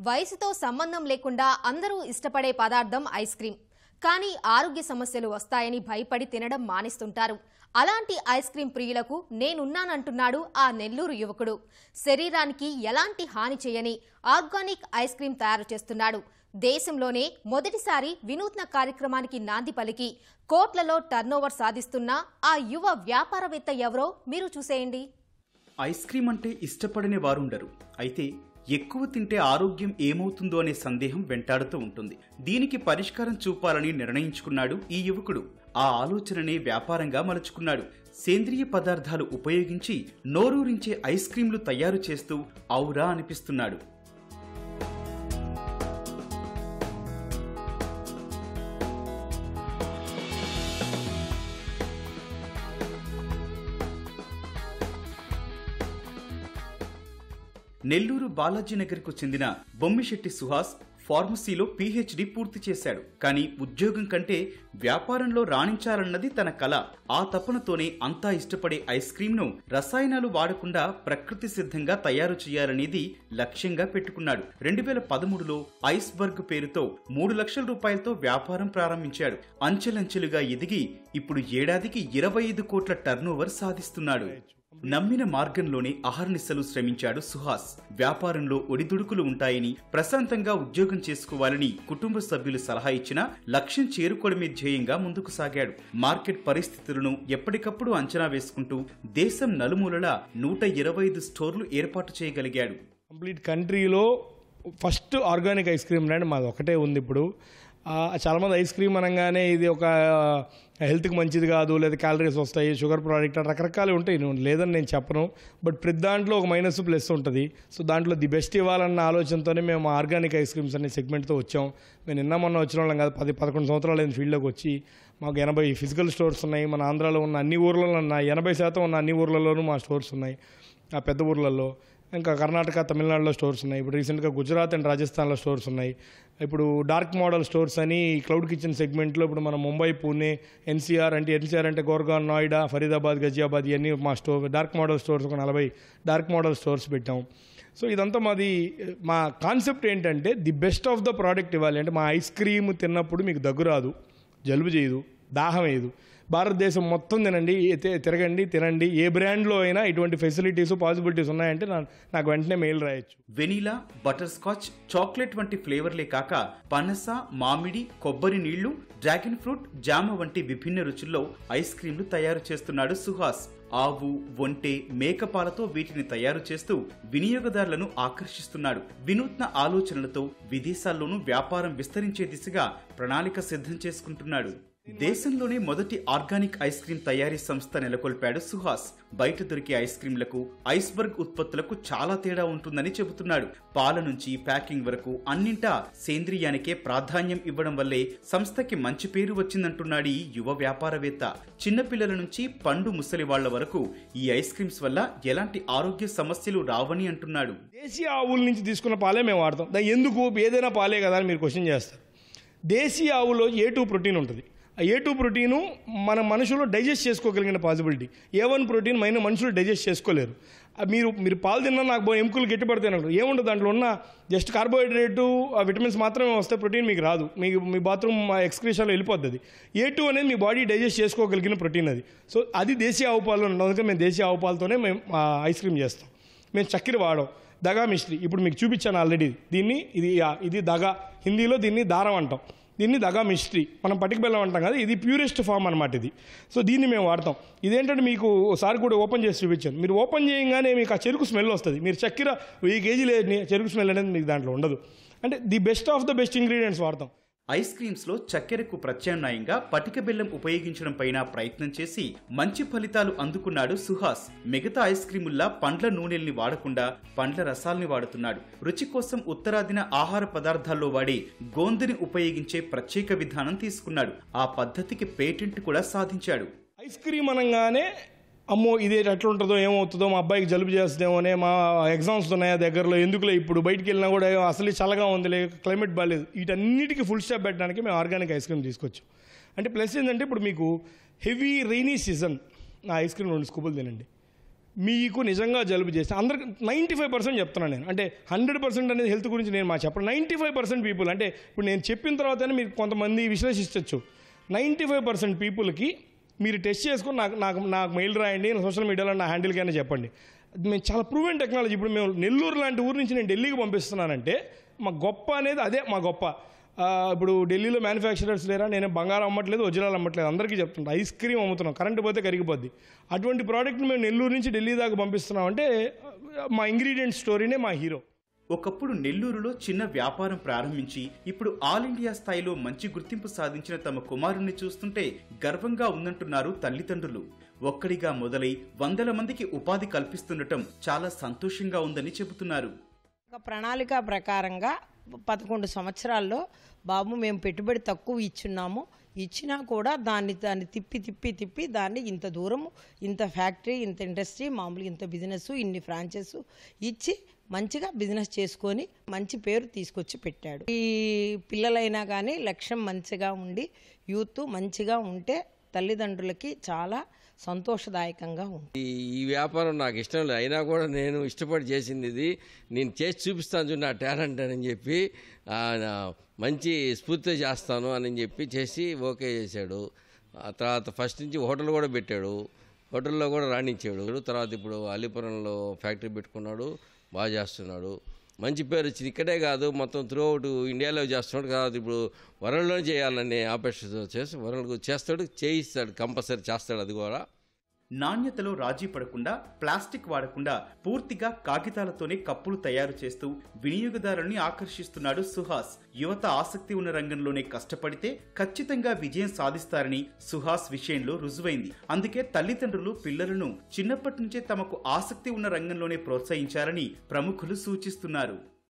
వయసుతో సంబంధం లేకుండా అందరూ ఇష్టపడే పదార్థం ఐస్ క్రీం. కానీ ఆరోగ్య సమస్యలు వస్తాయని భయపడి తినడం మానేస్తుంటారు. అలాంటి ఐస్ క్రీం ప్రియులకు నేనున్నానంటున్నాడు ఆ నెల్లూరు యువకుడు. శరీరానికి ఎలాంటి హాని చేయని ఆర్గానిక్ ఐస్ క్రీం తయారు చేస్తున్నాడు. దేశంలోనే మొదటిసారి వినూత్న కార్యక్రమానికి నాంది పలికి కోట్లలో టర్నోవర్ సాధిస్తున్న ఆ యువ వ్యాపారవేత్త ఎవరో మీరు చూసేయండి. ఐస్ క్రీం అంటే ఇష్టపడని వారుండరు. అయితే ఎక్కువ తింటే ఆరోగ్యం ఏమవుతుందో అనే సందేహం వెంటాడుతూ ఉంటుంది. దీనికి పరిష్కారం చూపాలని నిర్ణయించుకున్నాడు ఈ యువకుడు. ఆ ఆలోచననే వ్యాపారంగా మలుచుకున్నాడు. సేంద్రియ పదార్థాలు ఉపయోగించి నోరూరించే ఐస్ క్రీంలు తయారు చేస్తూ ఔరా అనిపిస్తున్నాడు. నెల్లూరు బాలాజీనగర్కు చెందిన బొమ్మిశెట్టి సుహాస్ ఫార్మసీలో పీహెచ్డీ పూర్తి చేశాడు. కానీ ఉద్యోగం కంటే వ్యాపారంలో రాణించాలన్నది తన కల. ఆ తపనతోనే అంతా ఇష్టపడే ఐస్ క్రీంను రసాయనాలు వాడకుండా ప్రకృతి సిద్ధంగా తయారు చేయాలనేది లక్ష్యంగా పెట్టుకున్నాడు. 2013లో ఐస్ బర్గ్ పేరుతో 3 లక్షల రూపాయలతో వ్యాపారం ప్రారంభించాడు. అంచెలంచెలుగా ఎదిగి ఇప్పుడు ఏడాదికి 25 కోట్ల టర్నోవర్ సాధిస్తున్నాడు. నమ్మిన మార్గంలోనే అహర్నిశలు శ్రమించాడు సుహాస్. వ్యాపారంలో ఒడిదుడుకులు ఉంటాయని, ప్రశాంతంగా ఉద్యోగం చేసుకోవాలని కుటుంబ సభ్యులు సలహా ఇచ్చినా లక్ష్యం చేరుకోవడమే ధ్యేయంగా ముందుకు సాగాడు. మార్కెట్ పరిస్థితులను ఎప్పటికప్పుడు అంచనా వేసుకుంటూ దేశం నలుమూలలా 125 స్టోర్లు ఏర్పాటు చేయగలిగాడు. కంప్లీట్ కంట్రీలో first organic ice cream brand మాది ఒకటే ఉంది. ఇప్పుడు చాలామంది ఐస్ క్రీమ్ అనగానే ఇది ఒక హెల్త్కి మంచిది కాదు, లేదా క్యాలరీస్ వస్తాయి, షుగర్ ప్రోడక్ట్ రకరకాలు ఉంటాయి. లేదని నేను చెప్పను, బట్ ప్రతి దాంట్లో ఒక మైనస్ ప్లస్ ఉంటుంది. సో దాంట్లో ది బెస్ట్ ఇవ్వాలన్న ఆలోచనతోనే మేము ఆర్గానిక్ ఐస్ క్రీమ్స్ అనే సెగ్మెంట్తో వచ్చాం. మేము నిన్న మొన్న వచ్చిన వాళ్ళం కాదు, 10-11 సంవత్సరాలు అయిన ఫీల్డ్లోకి వచ్చి మాకు 80 ఫిజికల్ స్టోర్స్ ఉన్నాయి. మన ఆంధ్రాలో ఉన్న అన్ని ఊర్లలో ఉన్న 80% ఉన్న అన్ని ఊర్లలోనూ మా స్టోర్స్ ఉన్నాయి. ఆ పెద్ద ఊర్లలో ఇంకా కర్ణాటక, తమిళనాడులో స్టోర్స్ ఉన్నాయి. ఇప్పుడు రీసెంట్గా గుజరాత్ అండ్ రాజస్థాన్లో స్టోర్స్ ఉన్నాయి. ఇప్పుడు డార్క్ మోడల్ స్టోర్స్ అని క్లౌడ్ కిచెన్ సెగ్మెంట్లో ఇప్పుడు మనం ముంబై, పూణే, ఎన్సీఆర్ అంటే గోర్గాన్, నోయిడా, ఫరీదాబాద్, గజియాబాద్ ఇవన్నీ మా డార్క్ మోడల్ స్టోర్స్ ఒక 40 డార్క్ మోడల్ స్టోర్స్ పెట్టాం. సో ఇదంతా మా కాన్సెప్ట్ ఏంటంటే the best of the product ఇవ్వాలి. అంటే మా ఐస్ క్రీమ్ తిన్నప్పుడు మీకు దగ్గు రాదు, జలుబు చేయదు, దాహం వేయదు. భారతదేశం మొత్తం తిరగండి, తినండి. ఏ బ్రాండ్లో అయినా ఇటువంటి ఫెసిలిటీస్, పాసిబిలిటీస్ ఉన్నాయంటే నాకు వెంటనే మెయిల్ రాయొచ్చు. వెనీలా, బటర్ స్కాచ్, చాక్లెట్ వంటి ఫ్లేవర్లే కాక పనస, మామిడి, కొబ్బరి నీళ్లు, డ్రాగన్ ఫ్రూట్, జామ వంటి విభిన్న రుచుల్లో ఐస్ క్రీంలు తయారు చేస్తున్నాడు సుహాస్. ఆవు, ఒంటె, మేకపాలతో వీటిని తయారు చేస్తూ వినియోగదారులను ఆకర్షిస్తున్నాడు. వినూత్న ఆలోచనలతో విదేశాల్లోనూ వ్యాపారం విస్తరించే దిశగా ప్రణాళిక సిద్ధం చేసుకుంటున్నాడు. దేశంలోనే మొదటి ఆర్గానిక్ ఐస్ క్రీం తయారీ సంస్థ నెలకొల్పాడు సుహాస్. బయట దొరికే ఐస్ క్రీంలకు, ఐస్ బర్గ్ ఉత్పత్తులకు చాలా తేడా ఉంటుందని చెబుతున్నాడు. పాల నుంచి ప్యాకింగ్ వరకు అన్నింటా సేంద్రియానికే ప్రాధాన్యం ఇవ్వడం వల్లే సంస్థకి మంచి పేరు వచ్చిందంటున్నాడు ఈ యువ వ్యాపారవేత్త. చిన్నపిల్లల నుంచి పండు ముసలి వాళ్ల వరకు ఈ ఐస్ క్రీమ్స్ వల్ల ఎలాంటి ఆరోగ్య సమస్యలు రావని అంటున్నాడు. దేశీయ ఆవుల నుంచి తీసుకున్న పాలే మేము వాడతాం. ఎందుకు? ఏదైనా పాలే కదా అని మీరు క్వశ్చన్ చేస్తారు. దేశీయ ఆవులో A2 ప్రోటీన్ ఉంటుంది. ఆ A2 ప్రోటీను మన మనుషులు డైజెస్ట్ చేసుకోగలిగిన పాసిబిలిటీ. A1 ప్రోటీన్ మనుషులు డైజెస్ట్ చేసుకోలేరు. మీరు పాలు తిన్నా నాకు ఎముకలు గట్టిపడతాయి అంటారు. ఏముంటుంది దాంట్లో ఉన్న జస్ట్ కార్బోహైడ్రేటు, విటమిన్స్ మాత్రమే వస్తే ప్రోటీన్ మీకు రాదు. మీ బాత్రూమ్ ఎక్స్క్రీషన్లో వెళ్ళిపోతుంది. A2 అనేది మీ బాడీ డైజెస్ట్ చేసుకోగలిగిన ప్రోటీన్ అది. సో అది దేశీయ ఆవు పాలలో ఉండదు. అందుకని మేము దేశీయ ఆవు పాలతోనే మేము ఐస్ క్రీమ్ చేస్తాం. మేము చక్కెర వాడాం. దగా మిశ్రీ ఇప్పుడు మీకు చూపించాను ఆల్రెడీ. ఇది దగా, హిందీలో దీన్ని దారం అంటాం. దీన్ని దగా మిస్ట్రీ, మనం పటిక బెల్లం అంటాం కదా, ఇది ప్యూరెస్ట్ ఫామ్ అనమాట ఇది. సో దీన్ని మేము వాడతాం. ఇదేంటంటే మీకు ఒకసారి కూడా ఓపెన్ చేసి చూపించాను. మీరు ఓపెన్ చేయగానే మీకు ఆ చెరుకు స్మెల్ వస్తుంది. మీరు చక్కెర 1000 కేజీలు చెరుకు స్మెల్ అనేది మీకు దాంట్లో ఉండదు. అంటే the best of the best ingredients వాడతాం. ఐస్ క్రీమ్స్ లో చక్కెరకు ప్రత్యామ్నాయంగా పటిక బెల్లం ఉపయోగించడం పైన ప్రయత్నం చేసి మంచి ఫలితాలు అందుకున్నాడు సుహాస్. మిగతా ఐస్ క్రీముల్లా పండ్ల నూనెల్ని వాడకుండా పండ్ల రసాల్ని వాడుతున్నాడు. రుచి కోసం ఉత్తరాదిన ఆహార పదార్థాల్లో వాడే గోందుని ఉపయోగించే ప్రత్యేక విధానం తీసుకున్నాడు. ఆ పద్ధతికి పేటెంట్ కూడా సాధించాడు. ఐస్ క్రీమ్ అనగానే అమ్మో ఇది ఎట్లా ఉంటుందో, ఏమవుతుందో, మా అబ్బాయికి జలుబు చేస్తుందేమోనే, మా ఎగ్జామ్స్ ఉన్నాయా దగ్గరలో, ఎందుకులే ఇప్పుడు బయటికి వెళ్ళినా కూడా అసలు చల్లగా ఉంది, క్లైమేట్ బాగాలేదు, వీటన్నిటికీ ఫుల్ స్టాప్ పెట్టడానికి మేము ఆర్గానిక్ ఐస్ క్రీమ్ తీసుకొచ్చాం. అంటే ప్లస్ ఏంటంటే ఇప్పుడు మీకు heavy rainy season ice cream 2 స్కూపులు తినండి. మీకు నిజంగా జలుబు చేస్తే అందరికి 95% చెప్తున్నాను నేను. అంటే 100% అనేది హెల్త్ గురించి నేను చెప్పను. 95% పీపుల్, అంటే ఇప్పుడు నేను చెప్పిన తర్వాతనే మీరు కొంతమంది విశ్లేషించవచ్చు. 95% పీపుల్కి మీరు టెస్ట్ చేసుకొని నాకు మెయిల్ రాయండి, సోషల్ మీడియాలో నా హ్యాండిల్కైనా చెప్పండి. మేము చాలా ప్రూవెన్ టెక్నాలజీ. ఇప్పుడు మేము నెల్లూరు లాంటి ఊరు నుంచి నేను ఢిల్లీకి పంపిస్తున్నానంటే మా గొప్ప అనేది అదే మా గొప్ప. ఇప్పుడు ఢిల్లీలో మ్యానుఫ్యాక్చరర్స్ లేరా? నేను బంగారం అమ్మట్లేదు, వజ్రాలు అమ్మట్లేదు, అందరికీ చెప్తుంటా. ఐస్ క్రీమ్ అమ్ముతున్నాం, కరెంటు పోతే కరిగిపోద్ది. అటువంటి ప్రోడక్ట్ని మేము నెల్లూరు నుంచి ఢిల్లీ దాకా పంపిస్తున్నాం అంటే మా ఇంగ్రీడియంట్ స్టోరీనే మా హీరో. ఒకప్పుడు నెల్లూరులో చిన్న వ్యాపారం ప్రారంభించి ఇప్పుడు ఆల్ ఇండియా స్థాయిలో మంచి గుర్తింపు సాధించిన తమ కుమారుణ్ణి చూస్తుంటే గర్వంగా ఉందంటున్నారు తల్లిదండ్రులు. ఒక్కడిగా మొదలై 100 మందికి ఉపాధి కల్పిస్తుండటం చాలా సంతోషంగా ఉందని చెబుతున్నారు. ఒక ప్రణాళిక ప్రకారంగా 11 సంవత్సరాల్లో బాబు మేము పెట్టుబడి తక్కువ ఇచ్చినా కూడా దాన్ని తిప్పి దాన్ని ఇంత దూరము, ఇంత ఫ్యాక్టరీ, ఇంత ఇండస్ట్రీ, మామూలుగా ఇంత బిజినెస్, ఇన్ని ఫ్రాంచైజ్ ఇచ్చి మంచిగా బిజినెస్ చేసుకొని మంచి పేరు తీసుకొచ్చి పెట్టాడు. ఈ పిల్లలైనా కానీ లక్ష్యం మంచిగా ఉండి యూత్ మంచిగా ఉంటే తల్లిదండ్రులకి చాలా సంతోషదాయకంగా ఉంది. ఈ వ్యాపారం నాకు ఇష్టం లేదు, అయినా కూడా నేను ఇష్టపడి చేసింది ఇది. నేను చేసి చూపిస్తాను చూడు నా టాలెంట్ అని చెప్పి, మంచి స్ఫూర్తితో చేస్తాను అని చెప్పి చేసి ఓకే చేశాడు. తర్వాత ఫస్ట్ నుంచి హోటల్ కూడా పెట్టాడు, హోటల్లో కూడా రాణించాడు. తర్వాత ఇప్పుడు అలీపురంలో ఫ్యాక్టరీ పెట్టుకున్నాడు, బాగా చేస్తున్నాడు, మంచి పేరు వచ్చింది. ఇక్కడే కాదు మొత్తం త్రూఅవుట్ ఇండియాలో చేస్తున్నాడు. కాదు ఇప్పుడు వరల్డ్లో చేయాలని ఆపరేషన్ చేసి వరల్డ్ చేస్తాడు, చేయిస్తాడు, కంపల్సరీ చేస్తాడు. అది కూడా నాణ్యతలో రాజీ పడకుండా, ప్లాస్టిక్ వాడకుండా పూర్తిగా కాగితాలతోనే కప్పులు తయారు చేస్తూ వినియోగదారుల్ని ఆకర్షిస్తున్నాడు సుహాస్. యువత ఆసక్తి ఉన్న రంగంలోనే కష్టపడితే ఖచ్చితంగా విజయం సాధిస్తారని సుహాస్ విషయంలో రుజువైంది. అందుకే తల్లిదండ్రులు పిల్లలను చిన్నప్పటి నుంచే తమకు ఆసక్తి ఉన్న రంగంలోనే ప్రోత్సహించాలని ప్రముఖులు సూచిస్తున్నారు.